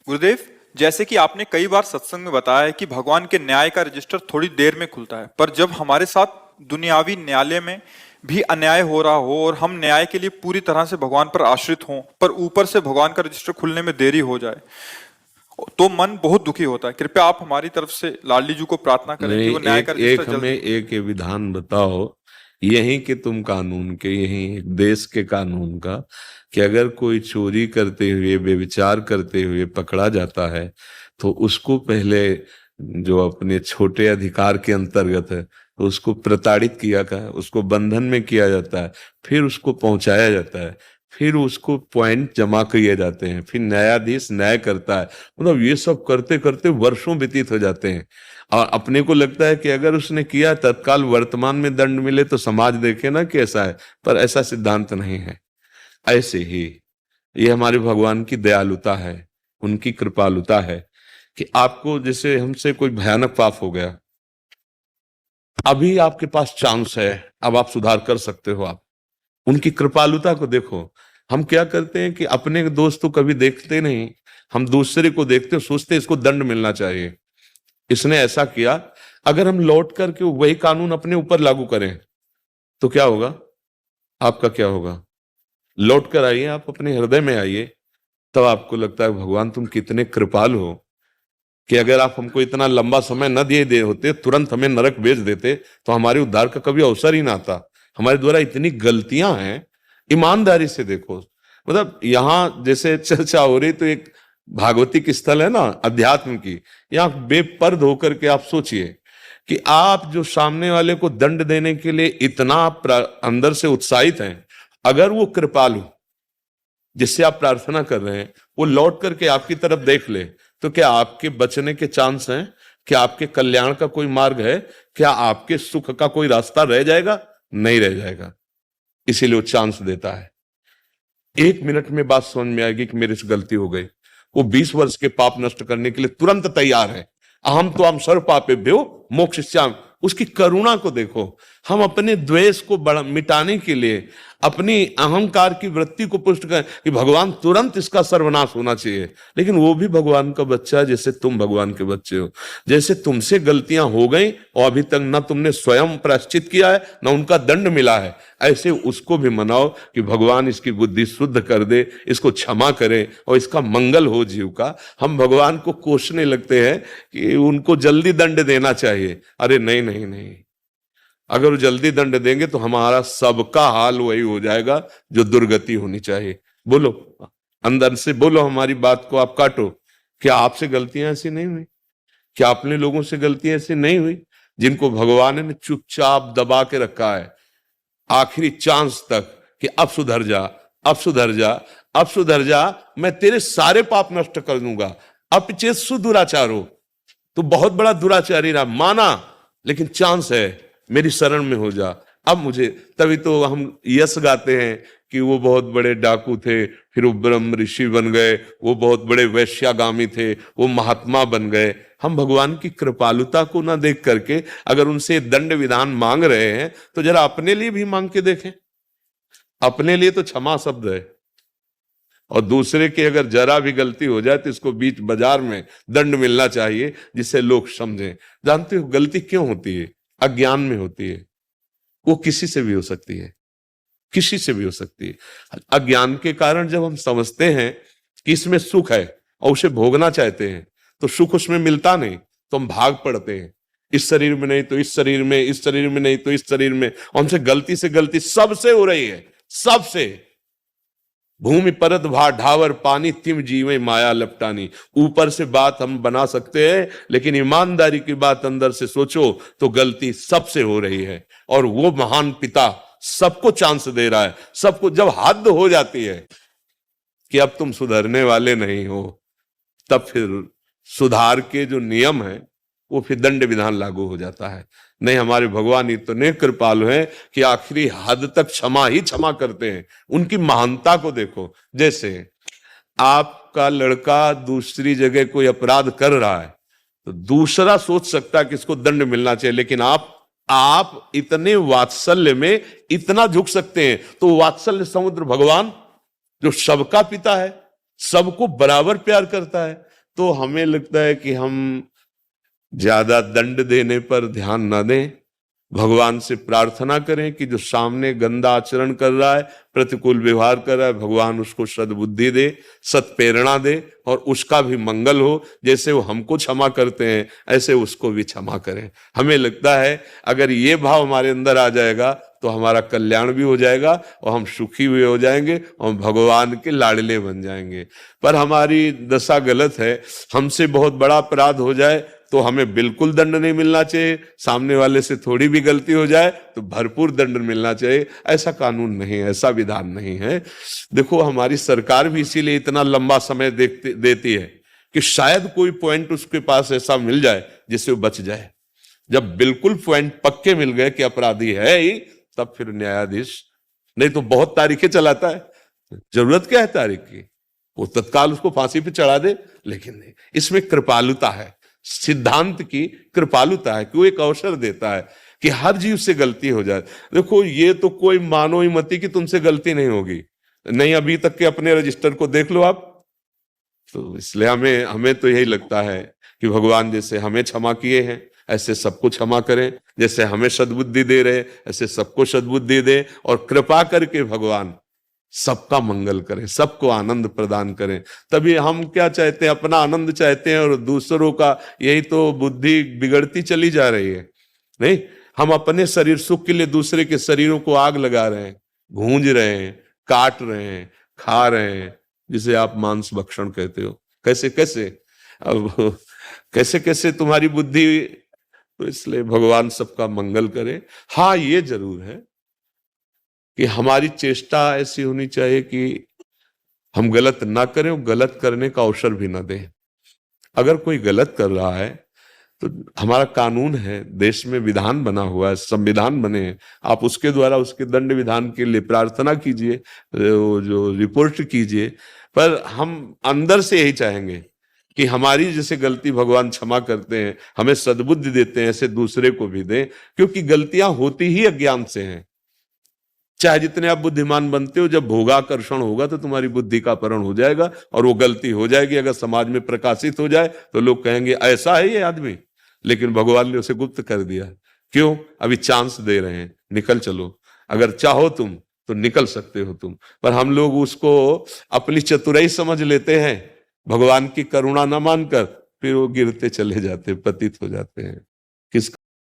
गुरुदेव, जैसे कि आपने कई बार सत्संग में बताया है कि भगवान के न्याय का रजिस्टर थोड़ी देर में खुलता है, पर जब हमारे साथ दुनियावी न्यायालय में भी अन्याय हो रहा हो और हम न्याय के लिए पूरी तरह से भगवान पर आश्रित हों, पर ऊपर से भगवान का रजिस्टर खुलने में देरी हो जाए, तो मन बहुत दुखी होता है। कृपया आप हमारी तरफ से लाडली जी को प्रार्थना करें कि नहीं, वो न्याय का एक रजिस्टर एक हमें जल्दी। एक ये विधान बताओ, यहीं के तुम कानून के, यहीं देश के कानून का, कि अगर कोई चोरी करते हुए, व्यभिचार करते हुए पकड़ा जाता है तो उसको पहले, जो अपने छोटे अधिकार के अंतर्गत है, तो उसको प्रताड़ित किया का, उसको बंधन में किया जाता है, फिर उसको पहुंचाया जाता है, फिर उसको पॉइंट जमा किए जाते हैं, फिर न्यायाधीश न्याय करता है। मतलब ये सब करते करते वर्षों व्यतीत हो जाते हैं। और अपने को लगता है कि अगर उसने किया तत्काल वर्तमान में दंड मिले तो समाज देखे ना कैसा है, पर ऐसा सिद्धांत नहीं है। ऐसे ही ये हमारे भगवान की दयालुता है, उनकी कृपालुता है, कि आपको जैसे हमसे कोई भयानक पाप हो गया, अभी आपके पास चांस है, अब आप सुधार कर सकते हो। आप उनकी कृपालुता को देखो। हम क्या करते हैं कि अपने दोस्त तो कभी देखते नहीं, हम दूसरे को देखते, सोचते इसको दंड मिलना चाहिए, इसने ऐसा किया। अगर हम लौट करके वही कानून अपने ऊपर लागू करें तो क्या होगा? आपका क्या होगा? लौट कर आइए, आप अपने हृदय में आइए, तब आपको लगता है भगवान तुम कितने कृपालु हो, कि अगर आप हमको इतना लंबा समय न दिए दे होते, तुरंत हमें नरक भेज देते, तो हमारे उद्धार का कभी अवसर ही ना आता। हमारे द्वारा इतनी गलतियां हैं, ईमानदारी से देखो। मतलब यहां जैसे चर्चा हो रही, तो एक भागवतिक स्थल है ना अध्यात्म की, यहाँ बेपर्द होकर के आप सोचिए कि आप जो सामने वाले को दंड देने के लिए इतना अंदर से उत्साहित हैं, अगर वो कृपालु जिससे आप प्रार्थना कर रहे हैं वो लौट करके आपकी तरफ देख ले, तो क्या आपके बचने के चांस हैं? क्या आपके कल्याण का कोई मार्ग है? क्या आपके सुख का कोई रास्ता रह जाएगा? नहीं रह जाएगा। इसीलिए वो चांस देता है। 1 मिनट में बात समझ में आएगी कि मेरे से गलती हो गई। वो 20 वर्ष के पाप नष्ट करने के लिए तुरंत तैयार है। अहम तो हम सर्व पापेभ्यो मोक्षयिष्यामि। उसकी करुणा को देखो। हम अपने द्वेष को मिटाने के लिए, अपनी अहंकार की वृत्ति को पुष्ट करें कि भगवान तुरंत इसका सर्वनाश होना चाहिए, लेकिन वो भी भगवान का बच्चा है, जैसे तुम भगवान के बच्चे हो। जैसे तुमसे गलतियां हो गई और अभी तक ना तुमने स्वयं प्रायश्चित किया है, ना उनका दंड मिला है, ऐसे उसको भी मनाओ कि भगवान इसकी बुद्धि शुद्ध कर दे, इसको क्षमा करे और इसका मंगल हो जीव का। हम भगवान को कोसने लगते हैं कि उनको जल्दी दंड देना चाहिए। अरे नहीं नहीं नहीं, अगर वो जल्दी दंड देंगे तो हमारा सबका हाल वही हो जाएगा जो दुर्गति होनी चाहिए। बोलो, अंदर से बोलो, हमारी बात को आप काटो। क्या आपसे गलतियां ऐसी नहीं हुई? क्या अपने लोगों से गलतियां ऐसी नहीं हुई जिनको भगवान ने चुपचाप दबा के रखा है आखिरी चांस तक कि अब सुधर जा, अब सुधर जा, अब सुधर जा, मैं तेरे सारे पाप नष्ट कर दूंगा। अपचेत सुदुराचारो, तो बहुत बड़ा दुराचारी रहा, माना, लेकिन चांस है, मेरी शरण में हो जा। अब मुझे, तभी तो हम यश गाते हैं कि वो बहुत बड़े डाकू थे, फिर वो ब्रह्म ऋषि बन गए, वो बहुत बड़े वैश्यागामी थे, वो महात्मा बन गए। हम भगवान की कृपालुता को ना देख करके अगर उनसे दंड विधान मांग रहे हैं तो जरा अपने लिए भी मांग के देखें। अपने लिए तो क्षमा शब्द है, और दूसरे की अगर जरा भी गलती हो जाए तो इसको बीच बाजार में दंड मिलना चाहिए, जिससे लोग समझें। जानते हो गलती क्यों होती है? अज्ञान में होती है। वो किसी से भी हो सकती है, किसी से भी हो सकती है। अज्ञान के कारण जब हम समझते हैं कि इसमें सुख है और उसे भोगना चाहते हैं, तो सुख उसमें मिलता नहीं, तो हम भाग पड़ते हैं। इस शरीर में नहीं तो इस शरीर में, इस शरीर में नहीं तो इस शरीर में। हमसे गलती से गलती सबसे हो रही है, सबसे। भूमि परत भा ढावर पानी तिम जीवे माया लपटानी। ऊपर से बात हम बना सकते हैं, लेकिन ईमानदारी की बात अंदर से सोचो तो गलती सबसे हो रही है। और वो महान पिता सबको चांस दे रहा है। सबको जब हद हो जाती है कि अब तुम सुधरने वाले नहीं हो, तब फिर सुधार के जो नियम है वो फिर दंड विधान लागू हो जाता है। नहीं, हमारे भगवान इतने कृपालु हैं कि आखिरी हद तक क्षमा ही क्षमा करते हैं। उनकी महानता को देखो। जैसे आपका लड़का दूसरी जगह कोई अपराध कर रहा है तो दूसरा सोच सकता है कि इसको दंड मिलना चाहिए, लेकिन आप इतने वात्सल्य में इतना झुक सकते हैं। तो वात्सल्य समुद्र भगवान जो सबका पिता है, सबको बराबर प्यार करता है, तो हमें लगता है कि हम ज्यादा दंड देने पर ध्यान न दें, भगवान से प्रार्थना करें कि जो सामने गंदा आचरण कर रहा है, प्रतिकूल व्यवहार कर रहा है, भगवान उसको सद्बुद्धि दे, सत्प्रेरणा दे और उसका भी मंगल हो। जैसे वो हमको क्षमा करते हैं ऐसे उसको भी क्षमा करें। हमें लगता है अगर ये भाव हमारे अंदर आ जाएगा तो हमारा कल्याण भी हो जाएगा और हम सुखी भी हो जाएंगे और भगवान के लाडले बन जाएंगे। पर हमारी दशा गलत है, हमसे बहुत बड़ा अपराध हो जाए तो हमें बिल्कुल दंड नहीं मिलना चाहिए, सामने वाले से थोड़ी भी गलती हो जाए तो भरपूर दंड मिलना चाहिए। ऐसा कानून नहीं है, ऐसा विधान नहीं है। देखो हमारी सरकार भी इसीलिए इतना लंबा समय देती है कि शायद कोई पॉइंट उसके पास ऐसा मिल जाए जिससे वो बच जाए। जब बिल्कुल पॉइंट पक्के मिल गए कि अपराधी है ही, तब फिर न्यायाधीश, नहीं तो बहुत तारीखें चलाता है। जरूरत क्या है तारीख की, वो तत्काल उसको फांसी पे चढ़ा दे। लेकिन नहीं, इसमें कृपालुता है, सिद्धांत की कृपालुता है कि वो एक अवसर देता है कि हर जीव से गलती हो जाए। देखो ये तो कोई मानो ही मती कि तुमसे गलती नहीं होगी, नहीं अभी तक के अपने रजिस्टर को देख लो आप। तो इसलिए हमें तो यही लगता है कि भगवान जैसे हमें क्षमा किए हैं ऐसे सबको क्षमा करें, जैसे हमें सद्बुद्धि दे रहे ऐसे सबको सद्बुद्धि दे, और कृपा करके भगवान सबका मंगल करें, सबको आनंद प्रदान करें। तभी हम क्या चाहते हैं, अपना आनंद चाहते हैं और दूसरों का, यही तो बुद्धि बिगड़ती चली जा रही है। नहीं, हम अपने शरीर सुख के लिए दूसरे के शरीरों को आग लगा रहे हैं, गूंज रहे हैं, काट रहे हैं, खा रहे हैं, जिसे आप मांस भक्षण कहते हो। कैसे कैसे अब कैसे कैसे तुम्हारी बुद्धि। तो इसलिए भगवान सबका मंगल करे। हाँ ये जरूर है कि हमारी चेष्टा ऐसी होनी चाहिए कि हम गलत ना करें और गलत करने का अवसर भी ना दें। अगर कोई गलत कर रहा है तो हमारा कानून है, देश में विधान बना हुआ है, संविधान बने हैं, आप उसके द्वारा उसके दंड विधान के लिए प्रार्थना कीजिए, जो रिपोर्ट कीजिए। पर हम अंदर से यही चाहेंगे कि हमारी जैसे गलती भगवान क्षमा करते हैं, हमें सद्बुद्धि देते हैं, ऐसे दूसरे को भी दें, क्योंकि गलतियां होती ही अज्ञान से हैं। चाहे जितने आप बुद्धिमान बनते हो, जब भोगाकर्षण होगा तो तुम्हारी बुद्धि का अपहरण हो जाएगा और वो गलती हो जाएगी। अगर समाज में प्रकाशित हो जाए तो लोग कहेंगे ऐसा है ये आदमी, लेकिन भगवान ने उसे गुप्त कर दिया। क्यों? अभी चांस दे रहे हैं, निकल चलो, अगर चाहो तुम तो निकल सकते हो तुम। पर हम लोग उसको अपनी चतुराई समझ लेते हैं, भगवान की करुणा न मानकर फिर वो गिरते चले जाते, पतित हो जाते हैं। किस